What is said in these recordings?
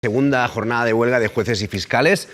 Segunda jornada de huelga de jueces y fiscales.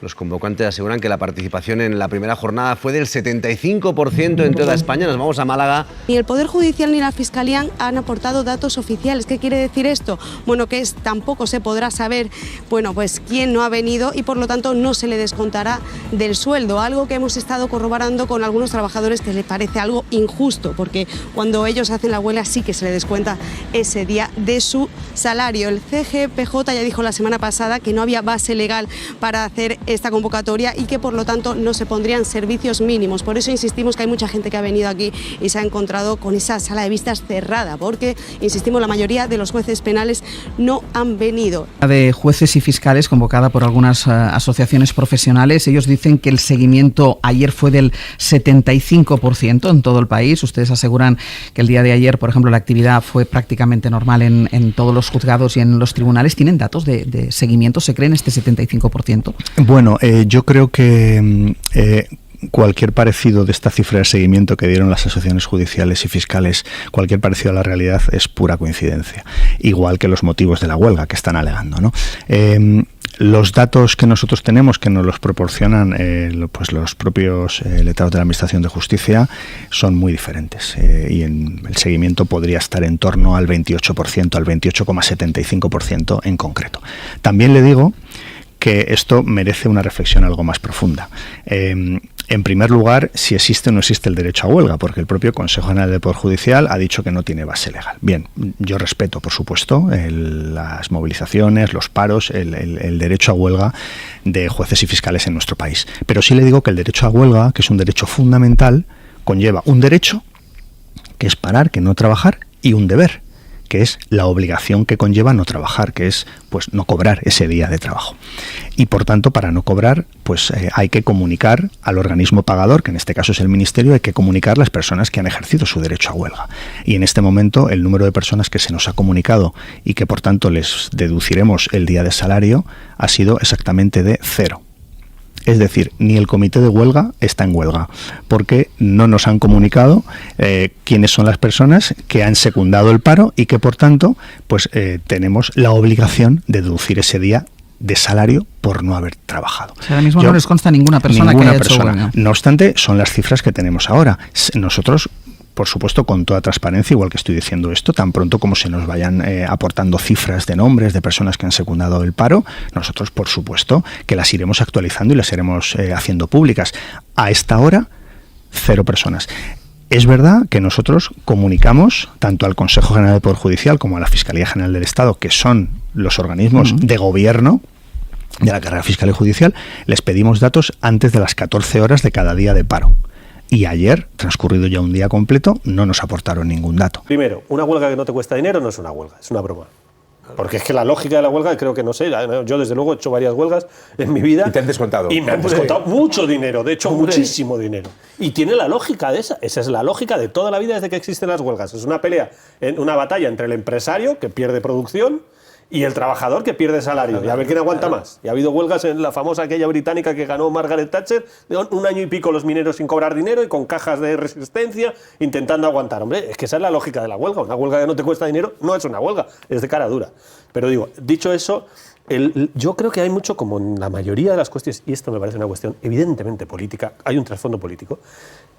Los convocantes aseguran que la participación en la primera jornada fue del 75% en toda España. Nos vamos a Málaga. Ni el Poder Judicial ni la Fiscalía han aportado datos oficiales. ¿Qué quiere decir esto? Bueno, que tampoco se podrá saber, pues quién no ha venido y por lo tanto no se le descontará del sueldo. Algo que hemos estado corroborando con algunos trabajadores que les parece algo injusto, porque cuando ellos hacen la huelga sí que se le descuenta ese día de su salario. El CGPJ ya dijo la semana pasada que no había base legal para hacer esta convocatoria y que por lo tanto no se pondrían servicios mínimos. Por eso insistimos que hay mucha gente que ha venido aquí y se ha encontrado con esa sala de vistas cerrada, porque, insistimos, la mayoría de los jueces penales no han venido. De jueces y fiscales convocada por algunas asociaciones profesionales, ellos dicen que el seguimiento ayer fue del 75% en todo el país. Ustedes aseguran que el día de ayer, por ejemplo, la actividad fue prácticamente normal en todos los juzgados y en los tribunales. ¿Tienen datos de seguimiento? ¿Se creen este 75%? Bueno, yo creo que cualquier parecido de esta cifra de seguimiento que dieron las asociaciones judiciales y fiscales, cualquier parecido a la realidad es pura coincidencia, igual que los motivos de la huelga que están alegando, ¿no? Los datos que nosotros tenemos, que nos los proporcionan pues los propios letrados de la Administración de Justicia, son muy diferentes y el seguimiento podría estar en torno al 28%, al 28,75% en concreto. También le digo que esto merece una reflexión algo más profunda. En primer lugar, si existe o no existe el derecho a huelga, porque el propio Consejo General del Poder Judicial ha dicho que no tiene base legal. Bien, yo respeto, por supuesto, las movilizaciones, los paros, el derecho a huelga de jueces y fiscales en nuestro país. Pero sí le digo que el derecho a huelga, que es un derecho fundamental, conlleva un derecho, que es parar, que no trabajar, y un deber, que es la obligación que conlleva no trabajar, que es pues no cobrar ese día de trabajo. Y por tanto, para no cobrar, pues hay que comunicar al organismo pagador, que en este caso es el Ministerio, hay que comunicar a las personas que han ejercido su derecho a huelga. Y en este momento el número de personas que se nos ha comunicado y que por tanto les deduciremos el día de salario ha sido exactamente de 0. Es decir, ni el comité de huelga está en huelga, porque no nos han comunicado quiénes son las personas que han secundado el paro y que, por tanto, pues tenemos la obligación de deducir ese día de salario por no haber trabajado. O sea, ahora mismo no les consta ninguna persona que haya hecho huelga. No obstante, son las cifras que tenemos ahora. Nosotros, por supuesto, con toda transparencia, igual que estoy diciendo esto, tan pronto como se nos vayan aportando cifras de nombres de personas que han secundado el paro, nosotros, por supuesto, que las iremos actualizando y las iremos haciendo públicas. A esta hora, 0 personas. Es verdad que nosotros comunicamos tanto al Consejo General del Poder Judicial como a la Fiscalía General del Estado, que son los organismos de gobierno de la carrera fiscal y judicial, les pedimos datos antes de las 14 horas de cada día de paro. Y ayer, transcurrido ya un día completo, no nos aportaron ningún dato. Primero, una huelga que no te cuesta dinero no es una huelga, es una broma. Porque es que la lógica de la huelga, creo que no sé, yo desde luego he hecho varias huelgas en mi vida. ¿Y te han descontado? Y me han descontado mucho dinero, de hecho muchísimo dinero. Y tiene la lógica de esa es la lógica de toda la vida desde que existen las huelgas. Es una pelea, una batalla entre el empresario, que pierde producción, y el trabajador, que pierde salario. Y a ver quién aguanta más. Y ha habido huelgas en la famosa aquella británica que ganó Margaret Thatcher, de 1 año y pico los mineros sin cobrar dinero y con cajas de resistencia intentando aguantar. Hombre, es que esa es la lógica de la huelga. Una huelga que no te cuesta dinero no es una huelga, es de cara dura. Pero digo, dicho eso, yo creo que hay mucho, como en la mayoría de las cuestiones, y esto me parece una cuestión evidentemente política, hay un trasfondo político,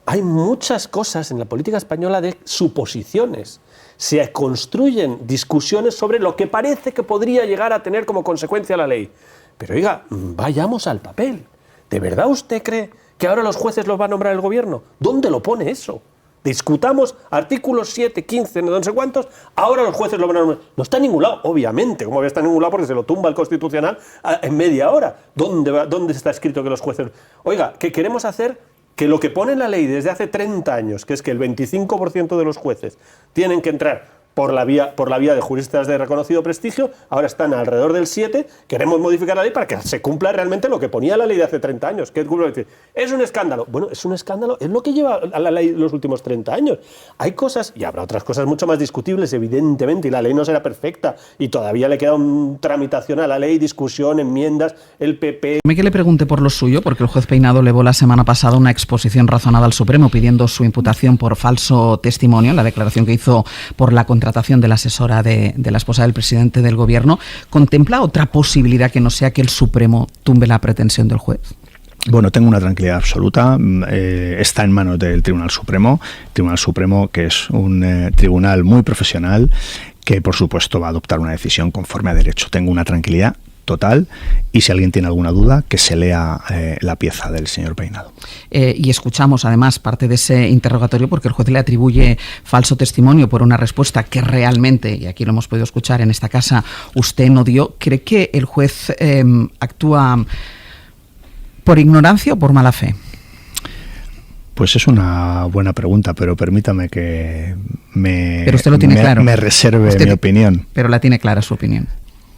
hay muchas cosas en la política española de suposiciones. Se construyen discusiones sobre lo que parece que podría llegar a tener como consecuencia la ley. Pero oiga, vayamos al papel. ¿De verdad usted cree que ahora los jueces los va a nombrar el gobierno? ¿Dónde lo pone eso? Discutamos artículos 7, 15, no sé cuántos, ahora los jueces lo van a nombrar. No está en ningún lado, obviamente. ¿Cómo va a estar en ningún lado? Porque se lo tumba el Constitucional en media hora. ¿Dónde está escrito que los jueces...? Oiga, ¿qué queremos hacer? Que lo que pone la ley desde hace 30 años, que es que el 25% de los jueces tienen que entrar por la vía de juristas de reconocido prestigio, ahora están alrededor del 7%, queremos modificar la ley para que se cumpla realmente lo que ponía la ley de hace 30 años. ¿Es un escándalo? Bueno, es un escándalo, es lo que lleva a la ley los últimos 30 años. Hay cosas, y habrá otras cosas mucho más discutibles, evidentemente, y la ley no será perfecta, y todavía le queda una tramitación a la ley, discusión, enmiendas, el PP... Que le pregunte por lo suyo, porque el juez Peinado elevó la semana pasada una exposición razonada al Supremo pidiendo su imputación por falso testimonio en la declaración que hizo por la contratación de la asesora de la esposa del presidente del Gobierno, ¿contempla otra posibilidad que no sea que el Supremo tumbe la pretensión del juez? Bueno, tengo una tranquilidad absoluta. Está en manos del Tribunal Supremo. Tribunal Supremo, que es un tribunal muy profesional, que por supuesto va a adoptar una decisión conforme a derecho. Tengo una tranquilidad total, y si alguien tiene alguna duda, que se lea la pieza del señor Peinado. Y escuchamos además parte de ese interrogatorio porque el juez le atribuye falso testimonio por una respuesta que realmente, y aquí lo hemos podido escuchar en esta casa, usted no dio. ¿Cree que el juez actúa por ignorancia o por mala fe? Pues es una buena pregunta, pero permítame que pero usted lo tiene claro. Me reserve mi opinión. Pero la tiene clara su opinión.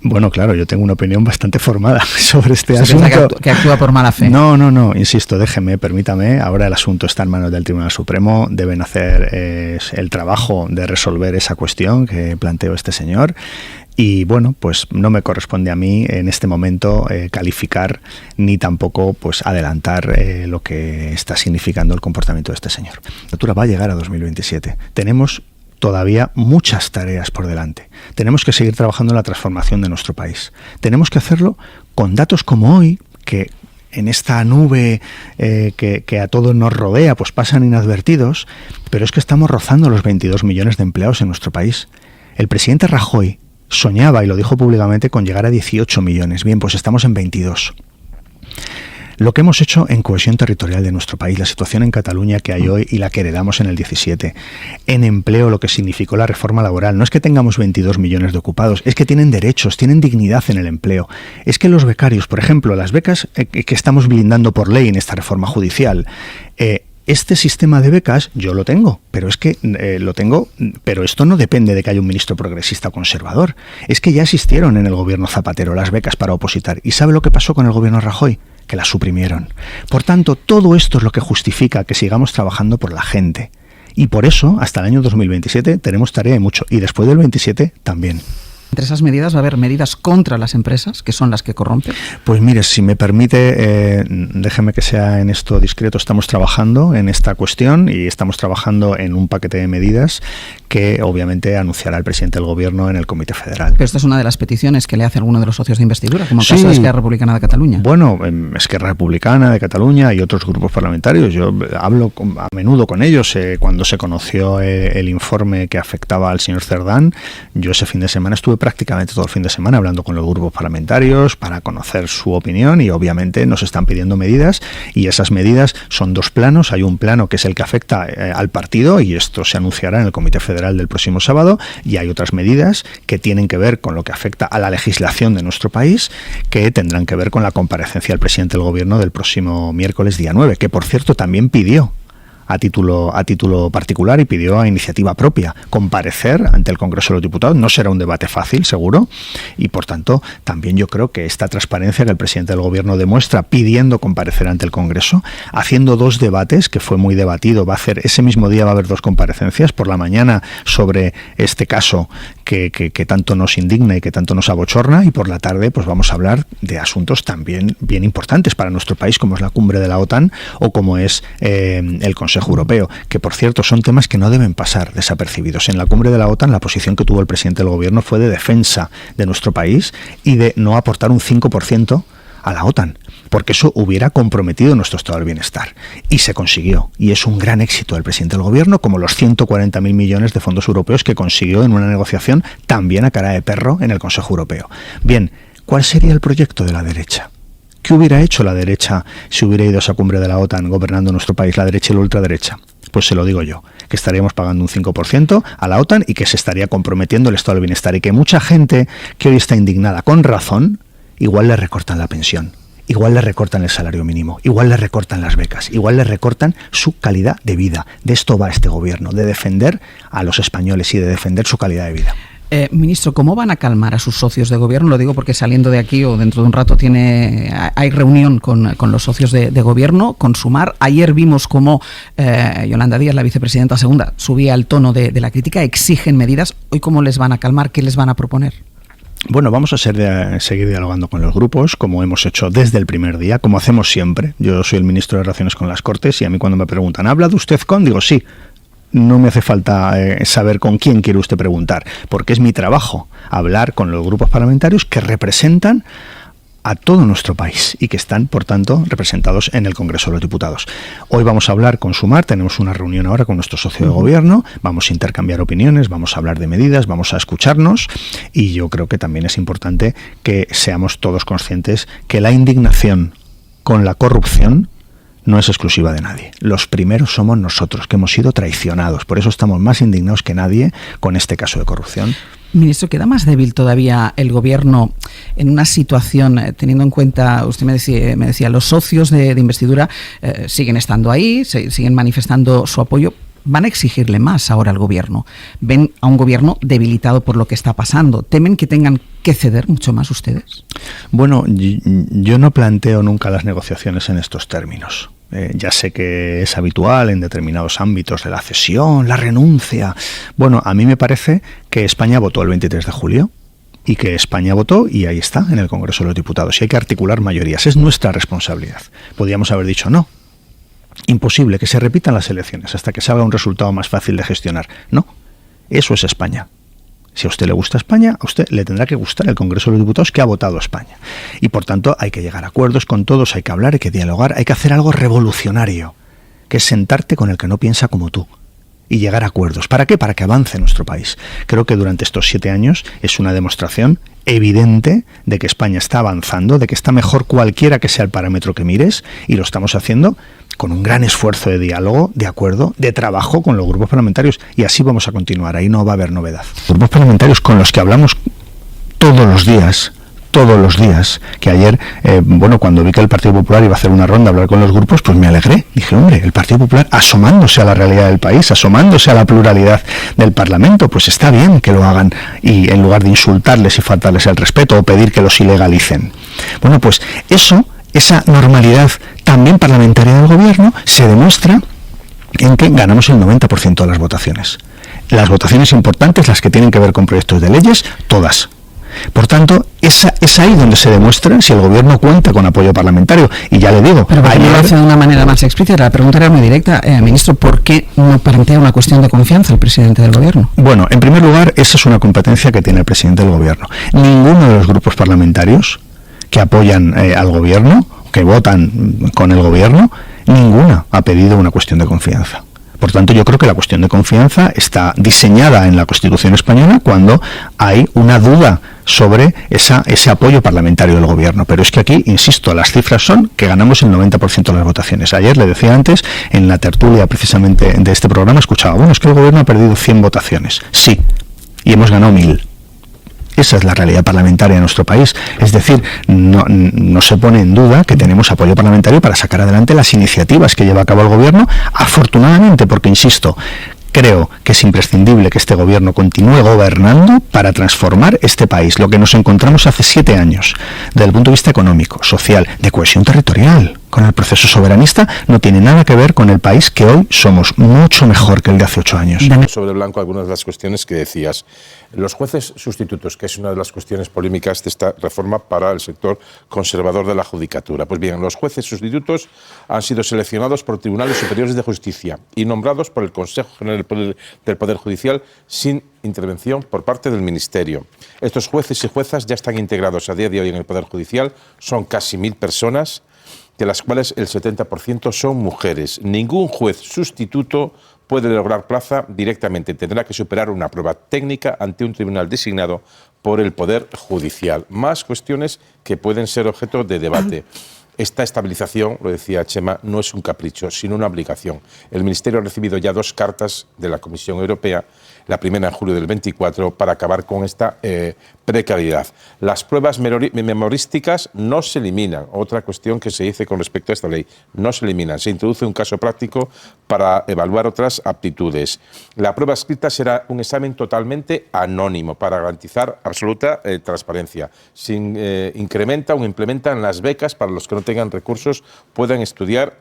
Bueno, claro, yo tengo una opinión bastante formada sobre este asunto. Que actúa por mala fe. No, insisto, permítame, ahora el asunto está en manos del Tribunal Supremo, deben hacer el trabajo de resolver esa cuestión que planteó este señor. Y bueno, pues no me corresponde a mí en este momento calificar ni tampoco pues adelantar lo que está significando el comportamiento de este señor. La legislatura va a llegar a 2027. Tenemos todavía muchas tareas por delante. Tenemos que seguir trabajando en la transformación de nuestro país. Tenemos que hacerlo con datos como hoy, que en esta nube que a todos nos rodea, pues pasan inadvertidos, pero es que estamos rozando los 22 millones de empleados en nuestro país. El presidente Rajoy soñaba, y lo dijo públicamente, con llegar a 18 millones. Bien, pues estamos en 22. Lo que hemos hecho en cohesión territorial de nuestro país, la situación en Cataluña que hay hoy y la que heredamos en el 17, en empleo, lo que significó la reforma laboral, no es que tengamos 22 millones de ocupados, es que tienen derechos, tienen dignidad en el empleo. Es que los becarios, por ejemplo, las becas que estamos blindando por ley en esta reforma judicial, este sistema de becas yo lo tengo, pero es que pero esto no depende de que haya un ministro progresista o conservador. Es que ya existieron en el gobierno Zapatero las becas para opositar. ¿Y sabe lo que pasó con el gobierno Rajoy? Que las suprimieron. Por tanto, todo esto es lo que justifica que sigamos trabajando por la gente. Y por eso, hasta el año 2027 tenemos tarea y mucho. Y después del 27 también. Entre esas medidas va a haber medidas contra las empresas, que son las que corrompen. Pues mire, si me permite, déjeme que sea en esto discreto. Estamos trabajando en esta cuestión y estamos trabajando en un paquete de medidas que obviamente anunciará el presidente del Gobierno en el Comité Federal. Pero esta es una de las peticiones que le hace alguno de los socios de investidura, como el caso de Esquerra Republicana de Cataluña. Bueno, Esquerra Republicana de Cataluña y otros grupos parlamentarios. Yo hablo a menudo con ellos. Cuando se conoció el informe que afectaba al señor Cerdán, yo ese fin de semana estuve prácticamente todo el fin de semana hablando con los grupos parlamentarios para conocer su opinión, y obviamente nos están pidiendo medidas, y esas medidas son dos planos. Hay un plano que es el que afecta al partido, y esto se anunciará en el Comité Federal del próximo sábado, y hay otras medidas que tienen que ver con lo que afecta a la legislación de nuestro país, que tendrán que ver con la comparecencia del presidente del Gobierno del próximo miércoles día 9, que por cierto también pidió a título particular y pidió a iniciativa propia comparecer ante el Congreso de los Diputados. No será un debate fácil, seguro, y por tanto también yo creo que esta transparencia que el presidente del Gobierno demuestra pidiendo comparecer ante el Congreso, haciendo dos debates, que fue muy debatido, ese mismo día va a haber dos comparecencias, por la mañana sobre este caso que tanto nos indigna y que tanto nos abochorna, y por la tarde pues vamos a hablar de asuntos también bien importantes para nuestro país, como es la cumbre de la OTAN o como es el Consejo Europeo, que por cierto son temas que no deben pasar desapercibidos. En la cumbre de la OTAN la posición que tuvo el presidente del Gobierno fue de defensa de nuestro país y de no aportar un 5% a la OTAN, porque eso hubiera comprometido nuestro estado del bienestar. Y se consiguió, y es un gran éxito del presidente del Gobierno, como los 140.000 millones de fondos europeos que consiguió en una negociación también a cara de perro en el Consejo Europeo. Bien, ¿cuál sería el proyecto de la derecha? ¿Qué hubiera hecho la derecha si hubiera ido a esa cumbre de la OTAN gobernando nuestro país, la derecha y la ultraderecha? Pues se lo digo yo, que estaríamos pagando un 5% a la OTAN y que se estaría comprometiendo el estado del bienestar, y que mucha gente que hoy está indignada con razón, igual le recortan la pensión, igual le recortan el salario mínimo, igual le recortan las becas, igual le recortan su calidad de vida. De esto va este Gobierno, de defender a los españoles y de defender su calidad de vida. Ministro, ¿cómo van a calmar a sus socios de gobierno? Lo digo porque saliendo de aquí o dentro de un rato hay reunión con los socios de gobierno, con Sumar. Ayer vimos cómo Yolanda Díaz, la vicepresidenta segunda, subía el tono de la crítica, exigen medidas. ¿Hoy cómo les van a calmar? ¿Qué les van a proponer? Bueno, vamos a seguir dialogando con los grupos, como hemos hecho desde el primer día, como hacemos siempre. Yo soy el ministro de Relaciones con las Cortes y a mí cuando me preguntan, ¿ha hablado usted con? Digo, sí. no me hace falta saber con quién quiere usted preguntar, porque es mi trabajo hablar con los grupos parlamentarios que representan a todo nuestro país y que están, por tanto, representados en el Congreso de los Diputados. Hoy vamos a hablar con Sumar, tenemos una reunión ahora con nuestro socio de gobierno, vamos a intercambiar opiniones, vamos a hablar de medidas, vamos a escucharnos, y yo creo que también es importante que seamos todos conscientes que la indignación con la corrupción no es exclusiva de nadie. Los primeros somos nosotros, que hemos sido traicionados. Por eso estamos más indignados que nadie con este caso de corrupción. Ministro, ¿queda más débil todavía el Gobierno en una situación, teniendo en cuenta, usted me decía, los socios de investidura siguen estando ahí, siguen manifestando su apoyo? ¿Van a exigirle más ahora al Gobierno? ¿Ven a un Gobierno debilitado por lo que está pasando? ¿Temen que tengan que ceder mucho más ustedes? Bueno, yo no planteo nunca las negociaciones en estos términos. Ya sé que es habitual en determinados ámbitos de la cesión, la renuncia. Bueno, a mí me parece que España votó el 23 de julio y que España votó y ahí está, en el Congreso de los Diputados. Y hay que articular mayorías. Es nuestra responsabilidad. Podríamos haber dicho no. Imposible que se repitan las elecciones hasta que salga un resultado más fácil de gestionar. No, eso es España. Si a usted le gusta España, a usted le tendrá que gustar el Congreso de los Diputados que ha votado España. Y por tanto hay que llegar a acuerdos con todos, hay que hablar, hay que dialogar, hay que hacer algo revolucionario, que es sentarte con el que no piensa como tú y llegar a acuerdos. ¿Para qué? Para que avance nuestro país. Creo que durante estos 7 años es una demostración evidente de que España está avanzando, de que está mejor cualquiera que sea el parámetro que mires, y lo estamos haciendo con un gran esfuerzo de diálogo, de acuerdo, de trabajo con los grupos parlamentarios, y así vamos a continuar, ahí no va a haber novedad. Grupos parlamentarios con los que hablamos todos los días, que ayer, cuando vi que el Partido Popular iba a hacer una ronda a hablar con los grupos, pues me alegré. Dije, hombre, el Partido Popular asomándose a la realidad del país, asomándose a la pluralidad del Parlamento, pues está bien que lo hagan, y en lugar de insultarles y faltarles el respeto o pedir que los ilegalicen. Bueno, pues esa normalidad también parlamentaria del Gobierno se demuestra en que ganamos el 90% de las votaciones. Las votaciones importantes, las que tienen que ver con proyectos de leyes, todas. Por tanto, es ahí donde se demuestra si el Gobierno cuenta con apoyo parlamentario. Y ya le digo... Pero para lo hace de una manera más explícita. La pregunta era muy directa. Ministro, ¿por qué no plantea una cuestión de confianza el presidente del Gobierno? Bueno, en primer lugar, esa es una competencia que tiene el presidente del Gobierno. Ninguno de los grupos parlamentarios que apoyan al Gobierno, que votan con el Gobierno, ninguna ha pedido una cuestión de confianza. Por tanto, yo creo que la cuestión de confianza está diseñada en la Constitución española cuando hay una duda sobre ese apoyo parlamentario del Gobierno. Pero es que aquí, insisto, las cifras son que ganamos el 90% de las votaciones. Ayer, le decía antes, en la tertulia precisamente de este programa, escuchaba, bueno, es que el Gobierno ha perdido 100 votaciones. Sí, y hemos ganado 1000. Esa es la realidad parlamentaria de nuestro país. Es decir, no se pone en duda que tenemos apoyo parlamentario para sacar adelante las iniciativas que lleva a cabo el Gobierno, afortunadamente, porque, insisto, creo que es imprescindible que este Gobierno continúe gobernando para transformar este país. Lo que nos encontramos hace 7 años, desde el punto de vista económico, social, de cohesión territorial, con el proceso soberanista, no tiene nada que ver con el país que hoy somos, mucho mejor que el de hace 8 años. Sobre blanco algunas de las cuestiones que decías. Los jueces sustitutos, que es una de las cuestiones polémicas de esta reforma para el sector conservador de la judicatura. Pues bien, los jueces sustitutos han sido seleccionados por tribunales superiores de justicia y nombrados por el Consejo General del Poder Judicial sin intervención por parte del Ministerio. Estos jueces y juezas ya están integrados a día de hoy en el Poder Judicial, son casi 1000 personas, de las cuales el 70% son mujeres. Ningún juez sustituto puede lograr plaza directamente, tendrá que superar una prueba técnica ante un tribunal designado por el Poder Judicial. Más cuestiones que pueden ser objeto de debate. Esta estabilización, lo decía Chema, no es un capricho, sino una obligación. El Ministerio ha recibido ya 2 cartas de la Comisión Europea, la primera en julio del 24, para acabar con esta precariedad. Las pruebas memorísticas no se eliminan. Otra cuestión que se dice con respecto a esta ley, no se eliminan. Se introduce un caso práctico para evaluar otras aptitudes. La prueba escrita será un examen totalmente anónimo para garantizar absoluta transparencia. Se incrementa o implementan las becas para los que no tengan recursos puedan estudiar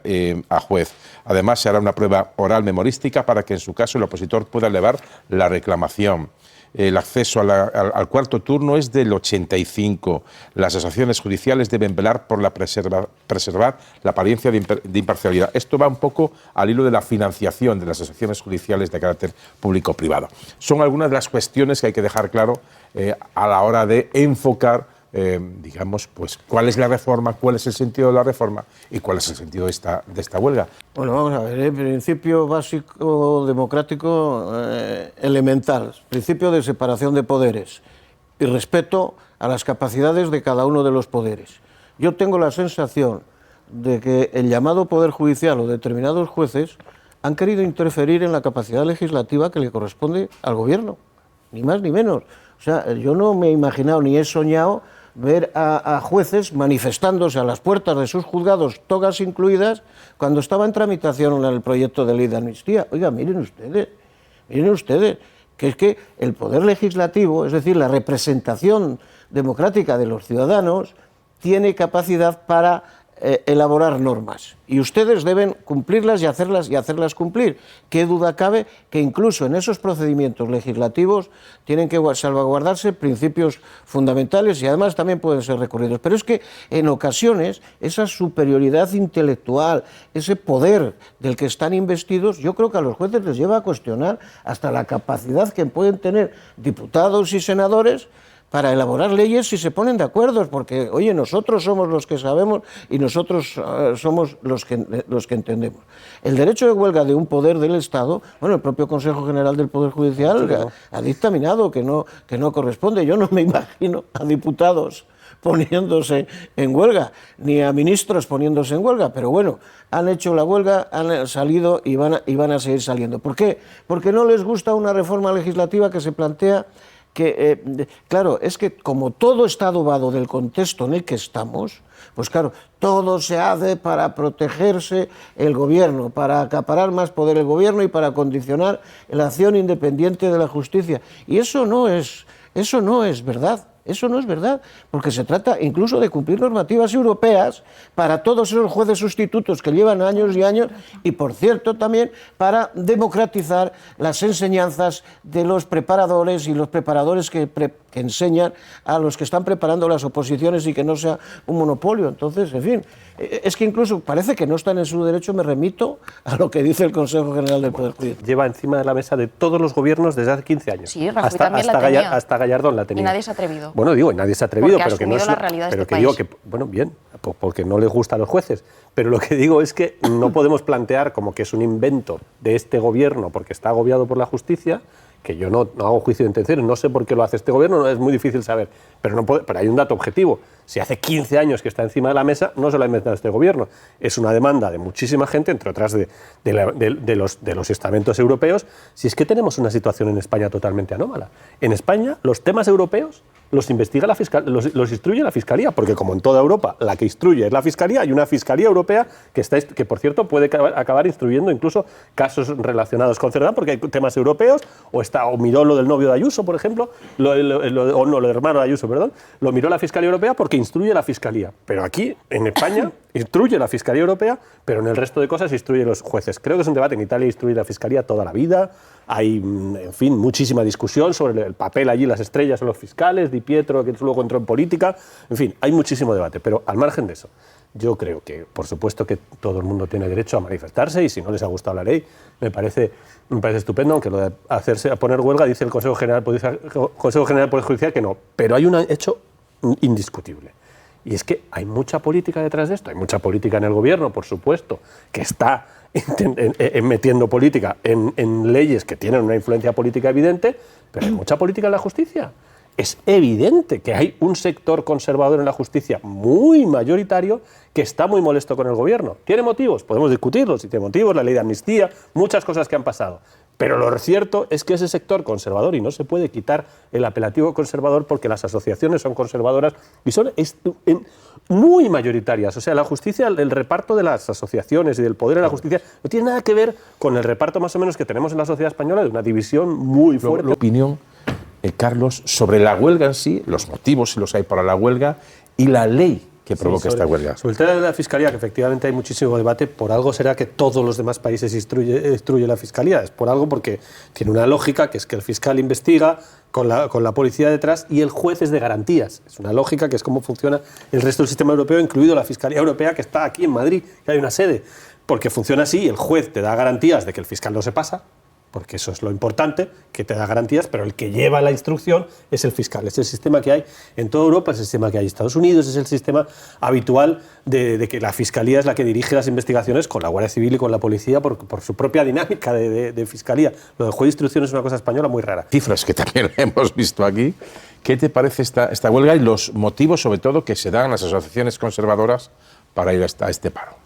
a juez. Además, se hará una prueba oral memorística para que en su caso el opositor pueda elevar la reclamación. el acceso al cuarto turno es del 85%. Las asociaciones judiciales deben velar por preservar la apariencia de imparcialidad. Esto va un poco al hilo de la financiación de las asociaciones judiciales de carácter público-privado. Son algunas de las cuestiones que hay que dejar claro a la hora de enfocar, digamos, pues cuál es la reforma, cuál es el sentido de la reforma y cuál es el sentido de esta huelga. Bueno, vamos a ver, el principio básico democrático elemental, principio de separación de poderes y respeto a las capacidades de cada uno de los poderes. Yo tengo la sensación de que el llamado Poder Judicial o determinados jueces han querido interferir en la capacidad legislativa que le corresponde al Gobierno, ni más ni menos. O sea, yo no me he imaginado ni he soñado ver a jueces manifestándose a las puertas de sus juzgados, togas incluidas, cuando estaba en tramitación el proyecto de ley de amnistía. Oiga, miren ustedes, que es que el poder legislativo, es decir, la representación democrática de los ciudadanos, tiene capacidad para elaborar normas y ustedes deben cumplirlas y hacerlas cumplir. ¿Qué duda cabe que incluso en esos procedimientos legislativos tienen que salvaguardarse principios fundamentales y además también pueden ser recurridos? Pero es que en ocasiones esa superioridad intelectual, ese poder del que están investidos, yo creo que a los jueces les lleva a cuestionar hasta la capacidad que pueden tener diputados y senadores para elaborar leyes si se ponen de acuerdo, porque, oye, nosotros somos los que sabemos y nosotros somos los que entendemos. El derecho de huelga de un poder del Estado, bueno, el propio Consejo General del Poder Judicial ha dictaminado que no corresponde. Yo no me imagino a diputados poniéndose en huelga, ni a ministros poniéndose en huelga, pero bueno, han hecho la huelga, han salido y van a seguir saliendo. ¿Por qué? Porque no les gusta una reforma legislativa que se plantea que, claro, es que como todo está adobado del contexto en el que estamos, pues claro, todo se hace para protegerse el gobierno, para acaparar más poder el gobierno y para condicionar la acción independiente de la justicia. Y eso no es verdad. Eso no es verdad, porque se trata incluso de cumplir normativas europeas para todos esos jueces sustitutos que llevan años y años y, por cierto, también para democratizar las enseñanzas de los preparadores y los preparadores que enseñan a los que están preparando las oposiciones y que no sea un monopolio. Entonces, en fin, es que incluso parece que no están en su derecho, me remito a lo que dice el Consejo General del Poder Judicial. Lleva encima de la mesa de todos los gobiernos desde hace 15 años. Sí, Rajoy también la tenía. Hasta Gallardón la tenía. Y nadie se ha atrevido. Bueno, digo, nadie se ha atrevido, porque pero que no es la realidad de pero este que país. digo que, bueno, bien, porque no les gusta a los jueces. Pero lo que digo es que no podemos plantear como que es un invento de este gobierno porque está agobiado por la justicia, que yo no hago juicio de intenciones, no sé por qué lo hace este gobierno, es muy difícil saber, pero hay un dato objetivo. Si hace 15 años que está encima de la mesa, no se lo ha inventado este gobierno, es una demanda de muchísima gente, entre otras de los estamentos europeos, si es que tenemos una situación en España totalmente anómala. En España, los temas europeos los investiga los instruye la Fiscalía, porque como en toda Europa, la que instruye es la Fiscalía, hay una Fiscalía Europea que por cierto, puede acabar instruyendo incluso casos relacionados con Cerdán, porque hay temas europeos, o miró lo del novio de Ayuso, por ejemplo, lo del hermano de Ayuso, perdón, lo miró la Fiscalía Europea porque instruye la Fiscalía. Pero aquí, en España, instruye la Fiscalía Europea, pero en el resto de cosas instruye los jueces. Creo que es un debate. En Italia instruye la Fiscalía toda la vida. Hay, en fin, muchísima discusión sobre el papel allí, las estrellas o los fiscales, Di Pietro, que luego entró en política. En fin, hay muchísimo debate. Pero al margen de eso, yo creo que, por supuesto, que todo el mundo tiene derecho a manifestarse y si no les ha gustado la ley, me parece estupendo, aunque lo de a poner huelga, dice el Consejo General del Poder Judicial que no. Pero hay un hecho indiscutible. Y es que hay mucha política detrás de esto, hay mucha política en el gobierno, por supuesto, que está metiendo política en leyes que tienen una influencia política evidente, pero hay mucha política en la justicia. Es evidente que hay un sector conservador en la justicia muy mayoritario que está muy molesto con el gobierno. ¿Tiene motivos? Podemos discutirlos, si tiene motivos, la ley de amnistía, muchas cosas que han pasado. Pero lo cierto es que ese sector conservador, y no se puede quitar el apelativo conservador porque las asociaciones son conservadoras y son muy mayoritarias. O sea, la justicia, el reparto de las asociaciones y del poder en la justicia no tiene nada que ver con el reparto más o menos que tenemos en la sociedad española de una división muy fuerte. La opinión, Carlos, sobre la huelga en sí, los motivos si los hay para la huelga y la ley que provoque esta huelga. Sobre el tema de la Fiscalía, que efectivamente hay muchísimo debate, por algo será que todos los demás países instruye la Fiscalía. Es por algo porque tiene una lógica, que es que el fiscal investiga con la policía detrás y el juez es de garantías. Es una lógica que es cómo funciona el resto del sistema europeo, incluido la Fiscalía Europea, que está aquí en Madrid, que hay una sede. Porque funciona así, el juez te da garantías de que el fiscal no se pasa, porque eso es lo importante, que te da garantías, pero el que lleva la instrucción es el fiscal. Es el sistema que hay en toda Europa, es el sistema que hay en Estados Unidos, es el sistema habitual de que la Fiscalía es la que dirige las investigaciones con la Guardia Civil y con la policía por su propia dinámica de Fiscalía. Lo del juez de instrucción es una cosa española muy rara. Cifras que también hemos visto aquí. ¿Qué te parece esta huelga y los motivos, sobre todo, que se dan a las asociaciones conservadoras para ir a este paro?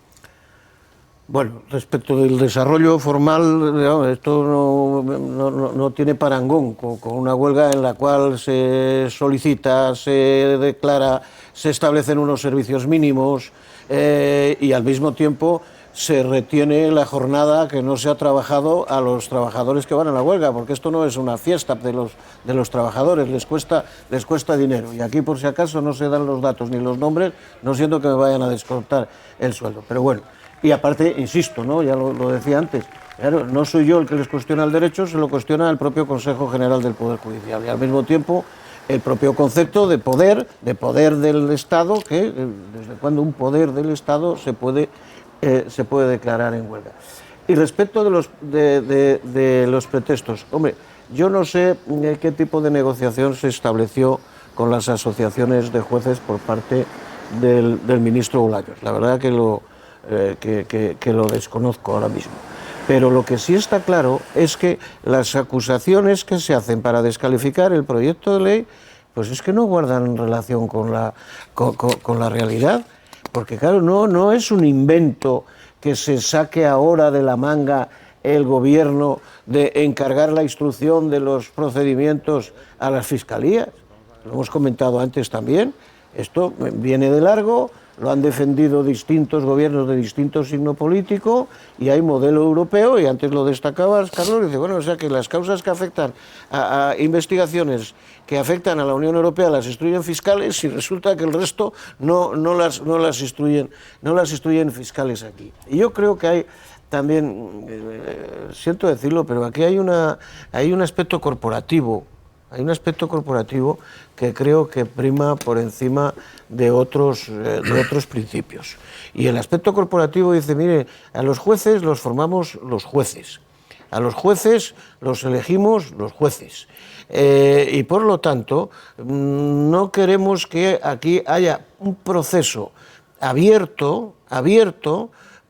Bueno, respecto del desarrollo formal, esto no tiene parangón con una huelga en la cual se solicita, se declara, se establecen unos servicios mínimos y al mismo tiempo se retiene la jornada que no se ha trabajado a los trabajadores que van a la huelga, porque esto no es una fiesta de los trabajadores, les cuesta dinero. Y aquí, por si acaso, no se dan los datos ni los nombres, no siento que me vayan a descontar el sueldo. Pero bueno. Y aparte, insisto, ¿no? Ya lo decía antes, claro, no soy yo el que les cuestiona el derecho, se lo cuestiona el propio Consejo General del Poder Judicial. Y al mismo tiempo, el propio concepto de poder del Estado, que desde cuando un poder del Estado se puede declarar en huelga. Y respecto de los pretextos, hombre, yo no sé qué tipo de negociación se estableció con las asociaciones de jueces por parte del ministro Bolaños. La verdad que lo desconozco ahora mismo. Pero lo que sí está claro es que las acusaciones que se hacen para descalificar el proyecto de ley, pues es que no guardan relación con la realidad, porque claro, no es un invento que se saque ahora de la manga el gobierno de encargar la instrucción de los procedimientos a las fiscalías. Lo hemos comentado antes también, esto viene de largo. Lo han defendido distintos gobiernos de distinto signo político y hay modelo europeo, y antes lo destacaba Carlos, dice, bueno, o sea que las causas que afectan a investigaciones que afectan a la Unión Europea las instruyen fiscales y resulta que el resto no las instruyen fiscales aquí. Y yo creo que hay también, siento decirlo, pero aquí hay un aspecto corporativo. Hay un aspecto corporativo que creo que prima por encima de otros principios. Y el aspecto corporativo dice, mire, a los jueces los formamos los jueces, a los jueces los elegimos los jueces. Y por lo tanto, no queremos que aquí haya un proceso abierto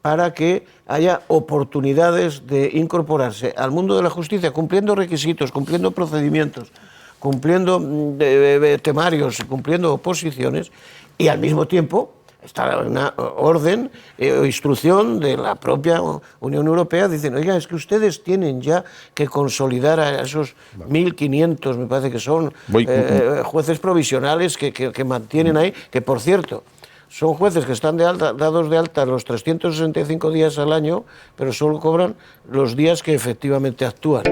para que haya oportunidades de incorporarse al mundo de la justicia, cumpliendo requisitos, cumpliendo procedimientos, cumpliendo temarios, cumpliendo oposiciones, y al mismo tiempo está una orden o instrucción de la propia Unión Europea diciendo, oiga, es que ustedes tienen ya que consolidar a esos 1.500, me parece que son, jueces provisionales que mantienen ahí, que por cierto, son jueces que están dados de alta los 365 días al año, pero solo cobran los días que efectivamente actúan.